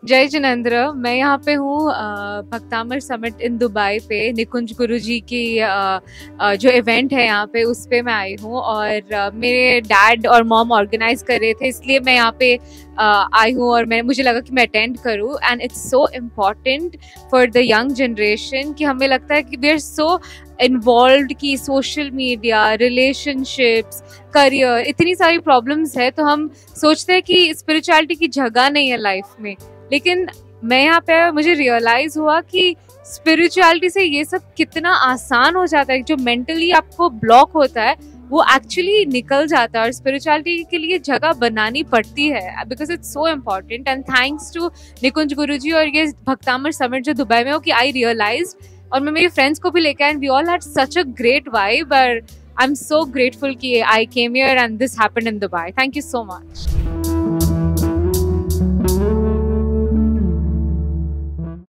जय जिनेंद्र। मैं यहाँ पे हूँ भक्तामर समिट इन दुबई पे निकुंज गुरुजी की जो इवेंट है यहाँ पे उस पे मैं आई हूँ और मेरे डैड और मॉम ऑर्गेनाइज कर रहे थे, इसलिए मैं यहाँ पे आई हूँ और मुझे लगा कि मैं अटेंड करूँ। And it's so important for the young generation कि हमें लगता है कि वी आर सो इन्वॉल्व की सोशल मीडिया, रिलेशनशिप्स, करियर, इतनी सारी प्रॉब्लम्स है, तो हम सोचते हैं कि स्पिरिचुअलिटी की जगह नहीं है लाइफ में। लेकिन मैं यहाँ पे मुझे रियलाइज हुआ कि स्पिरिचुअलिटी से ये सब कितना आसान हो जाता है। जो मेंटली आपको ब्लॉक होता है वो एक्चुअली निकल जाता है और स्पिरिचुअलिटी के लिए जगह बनानी पड़ती है because it's so important. And thanks to Nikunj Guruji और ये भक्तामर समिट जो दुबई में हो कि आई रियलाइज, और मैं मेरी फ्रेंड्स को भी लेकर and we all had such a great vibe. और आई एम सो ग्रेटफुल कि I came here and this happened in Dubai. Thank you so much.